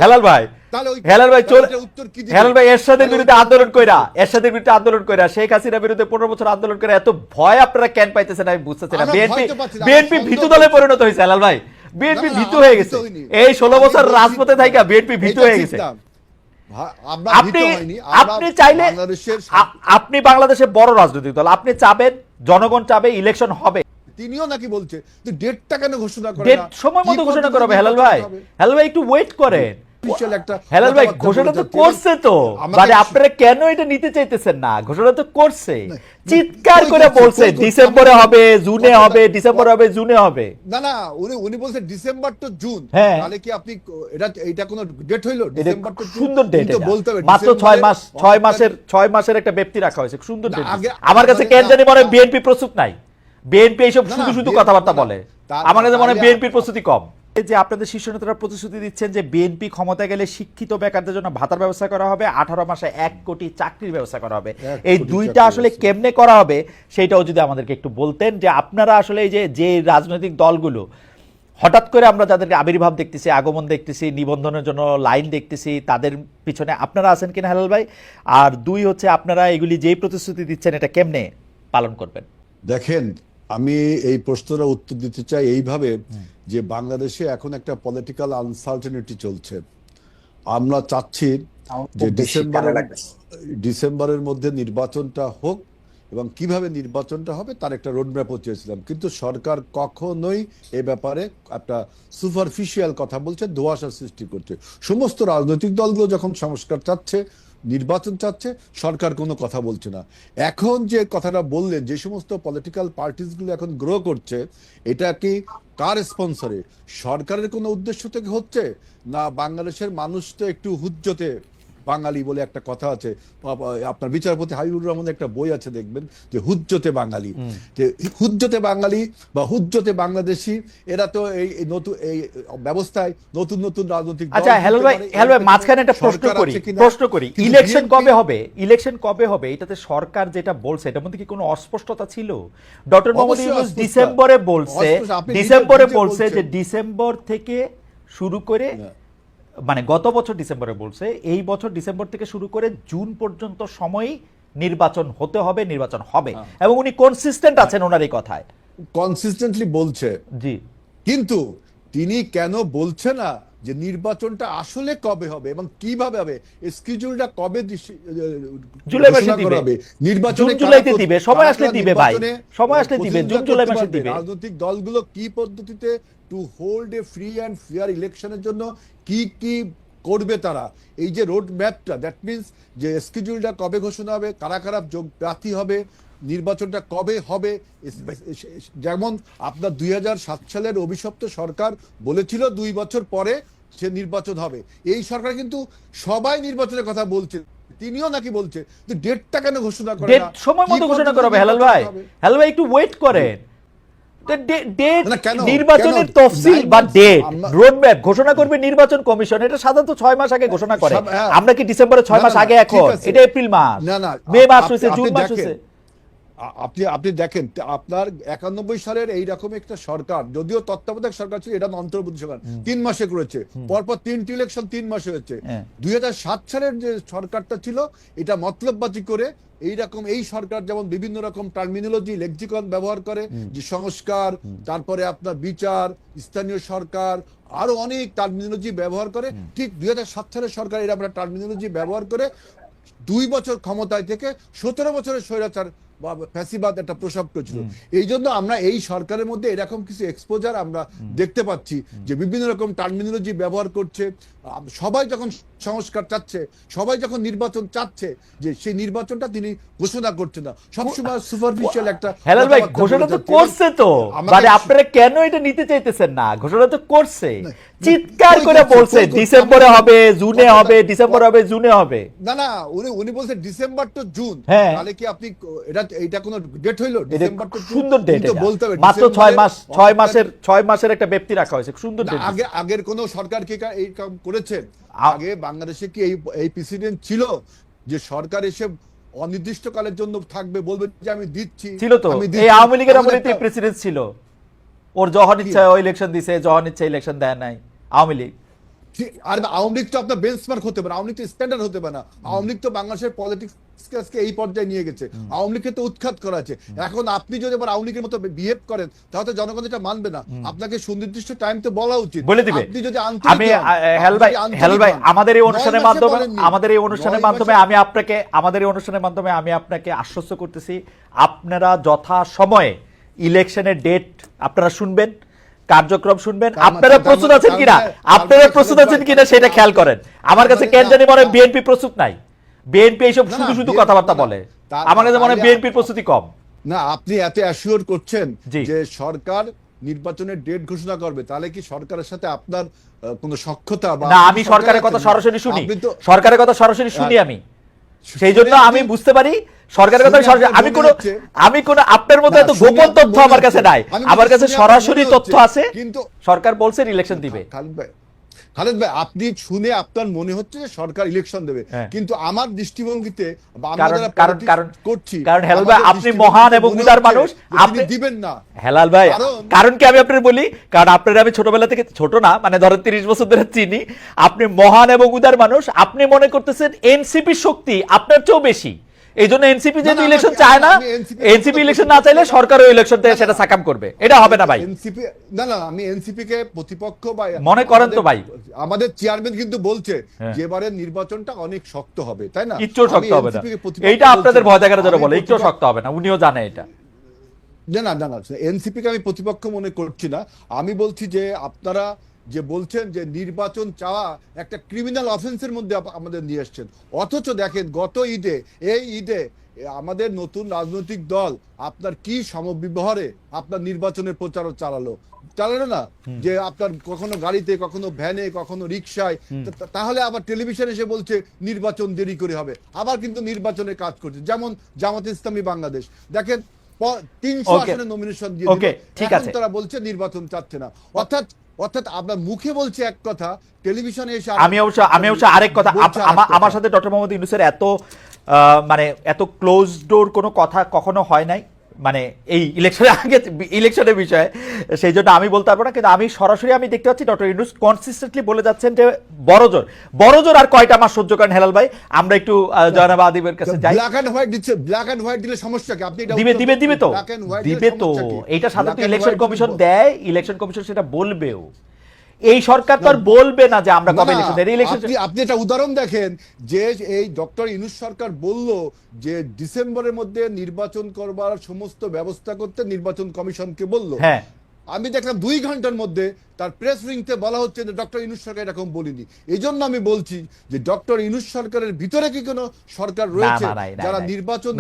হেলাল ভাই, হেলাল ভাই চল, হেলাল ভাই এরশাদের বিরুদ্ধে আন্দোলন কইরা শেখ হাসিনার বিরুদ্ধে 15 বছর আন্দোলন করে এত ভয় আপনারা কেন পাইতেছেন আমি বুঝতেছি না। বিএনপি ভীতু দলে পরিণত হয়েছে হেলাল ভাই, বিএনপি ভীতু হয়ে গেছে। এই 16 বছর রাজপথে থাইকা বিএনপি ভীতু হয়ে গেছে। আপনি চাইলে আপনি বাংলাদেশের বড় রাজনৈতিক দল, আপনি চাবেন, জনগণ চাবে, ইলেকশন হবে, তিনিও নাকি বলছে ডেটটা কেন ঘোষণা করে না, সময় মতো ঘোষণা করা হবে। হেলাল ভাই একটু ওয়েট করেন। হেলাল ভাই ঘোষণা তো করছে, তো মানে আপনারা কেন এটা নিতে চাইতেছেন না? ঘোষণা তো করছে, চিৎকার করে বলছে ডিসেম্বরে হবে, জুনে হবে, ডিসেম্বরে হবে, জুনে হবে। না না, উনি বলছে ডিসেম্বর টু জুন, তাহলে কি আপনি এটা কোন ডেট হইলো? ডিসেম্বর টু সুন্দর ডেট, বলতে হবে মাত্র 6 মাসের একটা ব্যক্তি রাখা হয়েছে, সুন্দর ডেট। আমার কাছে কেন জানি মনে বিএনপি প্রস্তুত নাই, বিএনপি এইসব শুধু কথাবার্তা বলে, আমার কাছে মনে বিএনপির প্রস্তুতি কম। যে আপনাদের শীর্ষ নেতারা প্রতিশ্রুতি দিচ্ছেন যে বিএনপি ক্ষমতা গেলে শিক্ষিত বেকারদের জন্য ভাতার ব্যবস্থা করা হবে, 18 মাসে 1 কোটি চাকরির ব্যবস্থা করা হবে। এই দুইটা আসলে কেমনে করা হবে সেটাও যদি আমাদেরকে একটু বলতেন, যে আপনারা আসলে এই যে রাজনৈতিক দলগুলো হঠাৎ করে আমরা যাদেরকে আবির্ভাব দেখতেছি, আগমন দেখতেছি, নিবন্ধনের জন্য লাইন দেখতেছি, তাদের পিছনে আপনারা আছেন কিনা হেলাল ভাই? আর দুই হচ্ছে আপনারা এগুলি যেই প্রতিশ্রুতি দিচ্ছেন এটা কেমনে পালন করবেন? দেখেন, আমি এই প্রশ্নটা উত্তর দিতে চাই এইভাবে যে বাংলাদেশে এখন একটা পলিটিক্যাল আনসার্টেনিটি চলছে। আমরা চাচ্ছি যে ডিসেম্বরের মধ্যে নির্বাচনটা হোক, এবং কিভাবে নির্বাচনটা হবে তার একটা রোডম্যাপও চেয়েছিলাম, কিন্তু সরকার কখনোই এ ব্যাপারে একটা সুপারফিশিয়াল কথা বলছে, ধোঁয়াশা সৃষ্টি করছে। সমস্ত রাজনৈতিক দলগুলো যখন সংস্কার চাচ্ছে, নির্বাচন চাচ্ছে, সরকার কোনো কথা বলছে না। এখন যে কথাটা বললেন, যে সমস্ত পলিটিক্যাল পার্টিসগুলো এখন গ্রো করছে, এটা কি কার স্পন্সরে? সরকারের কোনো উদ্দেশ্য থেকে হচ্ছে না বাংলাদেশের মানুষ তো একটু হুজ্জতে বাঙালি বলে একটা কথা আছে, আপনার বিচারপতি হাবিবুর রহমানের একটা বই আছে, দেখবেন যে হুজ্জতে বাঙালি, যে হুজ্জতে বাঙালি বা হুজ্জতে বাংলাদেশি, এরা তো এই নতুন এই ব্যবস্থায় নতুন নতুন রাজনৈতিক দল। আচ্ছা হেলাল ভাই মাঝখানে একটা প্রশ্ন করি, ইলেকশন কবে হবে এটাতে সরকার যেটা বলছে এটার মধ্যে কি কোনো অস্পষ্টতা ছিল? ডক্টর মোহাম্মদ ইউনূস ডিসেম্বরে বলছে যে ডিসেম্বর থেকে শুরু করে, মানে গত বছর ডিসেম্বরে বলছে, এই বছর ডিসেম্বর থেকে শুরু করে জুন পর্যন্ত সময় নির্বাচন হতে হবে, নির্বাচন হবে, এবং উনি কনসিস্টেন্ট আছেন ওনার এই কথায়, কনসিস্টেন্টলি বলছে। জি, কিন্তু তিনি কেন বলছে না যে নির্বাচনটা আসলে কবে হবে এবং কিভাবে হবে, স্কেডিউলটা কবে? জুলাই মাসে দিবে, নির্বাচন জুলাইতে দিবে, সময় আসলে দিবে ভাই, সময় আসলে দিবে, জুন জুলাই মাসে দিবে। রাজনৈতিক দলগুলো কি পদ্ধতিতে to hold a free and fair ইলেকশনের জন্য কি কি করবে তারা, এই যে রোড ম্যাপটা, দ্যাট মিনস যে স্কেডিউলটা কবে ঘোষণা হবে, কারা কারা প্রার্থী হবে, নির্বাচনটা কবে হবে। যেমন আপনার 2007 সালের অভিশপ্ত সরকার বলেছিল 2 বছর পরে সে নির্বাচন হবে। এই সরকার কিন্তু সবাই নির্বাচনের কথা বলছে, তিনিও নাকি বলছে, যে ডেটটা কেন ঘোষণা করে না? সময় মতো ঘোষণা করা হবে। হেলাল ভাই একটু ওয়েট করেন, নির্বাচনের তফসিল বা ডেট রোডম্যাপ ঘোষণা করবে নির্বাচন কমিশন। এটা সাধারণত 6 মাস আগে ঘোষণা করে। আমরা কি ডিসেম্বরে 6 মাস আগে? এখন এটা এপ্রিল মাস, মে মাস হয়েছে, জুন মাস হয়েছে। আপনি দেখেন, আপনার 91 সালের এইরকম একটা সরকার, যদিও তত্ত্বাবধায়ক সরকার ছিল, এটা অন্তর্বর্তী সরকার 3 মাসে করেছে, পরপর 3টি ইলেকশন 3 মাসে হয়েছে। 2007 সালের যে সরকারটা ছিল, এটা মতলববাজি করে এইরকম, এই সরকার যেমন বিভিন্ন রকম টার্মিনোলজি লেক্সিকন ব্যবহার করে, যে সংস্কার, তারপরে আপনার বিচার, স্থানীয় সরকার, আরো অনেক টার্মিনোলজি ব্যবহার করে, ঠিক 2007 সালের সরকার এরা আমরা টার্মিনোলজি ব্যবহার করে 2 বছর ক্ষমতায় থেকে 17 বছরের স্বৈরাচার বা ফ্যাসিবাদ একটা প্রসব করেছিল। এই জন্য আমরা এই সরকারের মধ্যে এরকম কিছু এক্সপোজার আমরা দেখতে পাচ্ছি, যে বিভিন্ন রকম টার্মিনোলজি ব্যবহার করছে। সবাই যখন সংস্কার চাচ্ছে, সবাই যখন নির্বাচন চাচ্ছে, যে সেই নির্বাচনটা তিনি ঘোষণা করছে না, সবসময় সুপারফিশিয়াল একটা। হেলাল ভাই ঘোষণা তো করছে, তো মানে আপনারা কেন এটা নিতে চাইতেছেন না? ঘোষণা তো করছে, চিৎকার করে বলছে ডিসেম্বরে হবে, জুনে হবে, ডিসেম্বরে হবে, জুনে হবে। না না, উনি বলছে ডিসেম্বর টু জুন, তাহলে কি আপনি এটা কোন ডেট হইলো? ডিসেম্বর টু সুন্দর ডেট, বলতে হবে মাত্র 6 মাসের একটা ব্যক্তি রাখা হয়েছে, সুন্দর ডেট। আগের কোন সরকার কি এই কাম করেছে? আগে বাংলাদেশে কি এই প্রেসিডেন্ট ছিল যে সরকার এসে অনির্দিষ্টকালের জন্য থাকবে, বলবে যে আমি দিচ্ছি? ছিল তো, এই আওয়ামী লীগের আমলে প্রেসিডেন্ট ছিল, ওর যখন ইচ্ছা ওই ইলেকশন দিছে, যখন ইচ্ছা ইলেকশন দেয় নাই আওয়ামী লীগ। আর আওয়ামী লীগ তো আপনার বেঞ্চমার্ক হতে পারে, আওয়ামী লীগ তো স্ট্যান্ডার্ড হতে পারে না। আওয়ামী লীগ তো বাংলাদেশের পলিটিক্সকে এই পর্যায়ে নিয়ে গেছে, আওয়ামী লীগকে তো উৎখাত করা আছে। এখন আপনি যদি আবার আওয়ামী লীগের মতো বিহেভ করেন তাহলে জনগণ এটা মানবে না। আপনাকে সুনির্দিষ্ট টাইম তো বলা উচিত, বলে দিবে। আপনি যদি আমি হেলাল ভাই আমাদের এই অনুষ্ঠানের মাধ্যমে আমি আপনাকে আশ্বস্ত করতেছি, আপনারা যথা সময়ে ইলেকশনের ডেট আপনারা শুনবেন, কার্যক্রম শুনবেন। আপনারা প্রস্তুত আছেন কিনা সেটা খেয়াল করেন। আমার কাছে কেন জানি মনে হয় বিএনপি প্রস্তুত নাই, বিএনপি এইসব শুধু শুধু কথাবার্তা বলে। আমার কাছে মনে হয় বিএনপির প্রস্তুতি কম। না, আপনি এত অ্যাসিওর করছেন যে সরকার নির্বাচনের ডেট ঘোষণা করবে, তাহলে কি সরকারের সাথে আপনার কোনো সক্ষতা বা? না, আমি সরকারের কথা সরাসরি শুনি, আমি সেই জন্য আমি বুঝতে পারি সরকারের কথা সরাসরি। আমি কোন আপনার মতো এত গোপন তথ্য আমার কাছে নাই, আমার কাছে সরাসরি তথ্য আছে। কিন্তু সরকার বলছে ইলেকশন দিবে। খালেদ ভাই, আপনি শুনে আপনার মনে হচ্ছে যে সরকার ইলেকশন দেবে, কিন্তু আমার দৃষ্টিভঙ্গিতে কারণ হেলাল ভাই আপনি মহান এবং উদার মানুষ, আপনি দিবেন না। হেলাল ভাই কারণ কি আমি আপনার বলি, কারণ আপনার আমি ছোটবেলা থেকে, ছোট না মানে ধরেন 30 বছর ধরে চিনি, আপনি মহান এবং উদার মানুষ। আপনি মনে করতেছেন এনসিপি শক্তি আপনার চেয়েও বেশি, এই জন্য এনসিপি যেহেতু ইলেকশন চায় না, এনসিপি ইলেকশন না চাইলে সরকারও ইলেকশন থেকে সেটা সাকাম করবে, এটা হবে না ভাই। এনসিপি না, আমি এনসিপি কে প্রতিপক্ষ মনে করেন তো ভাই। আমাদের চেয়ারম্যান কিন্তু বলছে যে এবারের নির্বাচনটা অনেক শক্ত হবে, তাই না? একটু শক্ত হবে না, এইটা আপনাদের ভয় দেখার জন্য বলে, একটু শক্ত হবে না, উনিও জানে এটা। না, এনসিপি কে আমি প্রতিপক্ষ মনে করছি না। আমি বলছি যে আপনারা যে বলছেন যে নির্বাচন চাওয়া একটা ক্রিমিনাল অফেন্সের মধ্যে আমাদের নিয়ে আসছেন, অথচ দেখেন গত ঈদে, এই ঈদে আমাদের নতুন রাজনৈতিক দল আপনার কি সমব্যবহারে আপনার নির্বাচনের প্রচার চালালো না, যে আপনার কখনো গাড়িতে, কখনো ভ্যানে, কখনো রিক্সায়, তাহলে আবার টেলিভিশন এসে বলছে নির্বাচন দেরি করে হবে, আবার কিন্তু নির্বাচনের কাজ করছে। যেমন জামাত ইসলামী বাংলাদেশ দেখেন 300 আসনে নমিনেশন দিয়ে তারা বলছে নির্বাচন চাচ্ছে না। অর্থাৎ আপনার মুখে বলছে এক কথা, টেলিভিশনে এসে আমি অবশ্য আরেক কথা। আমার সাথে ডক্টর মোহাম্মদ ইউনূসের মানে এত ক্লোজ ডোর কোনো কথা কখনো হয় নাই, মানে এই ইলেকশনের বিষয়ে, সেই জন্য আমি বলতে পারবো না। কিন্তু আমি সরাসরি আমি দেখতে পাচ্ছি ডক্টর ইউনূস কনসিস্টেন্টলি বলে যাচ্ছেন যে বড়জোর আর কয়টা মাস সহ্য করেন। হেলাল ভাই আমরা একটু জয়নাব আদিবের কাছে যাই। ব্ল্যাক এন্ড হোয়াইট দিলে সমস্যা কি? আপনি দিবে তো এইটা সাধারণত ইলেকশন কমিশন দেয়, ইলেকশন কমিশন সেটা বলবেও। এই সরকার তো আর বলবে না যে আমরা কবে ইলেকশন। আপনি একটা উদাহরণ দেখেন যে এই ডক্টর ইউনূস সরকার বলল যে ডিসেম্বরের মধ্যে নির্বাচন করবার সমস্ত ব্যবস্থা করতে নির্বাচন কমিশনকে বলল। হ্যাঁ, আমি দেখলাম 2 ঘন্টার মধ্যে তার প্রেস রিংতে বলা হচ্ছে যে ডক্টর ইউনূস সরকার এরকম বলিনি। এই জন্য আমি বলছি যে ডক্টর ইউনূস সরকারের ভিতরে কি কোনো সরকার রয়েছে যারা নির্বাচন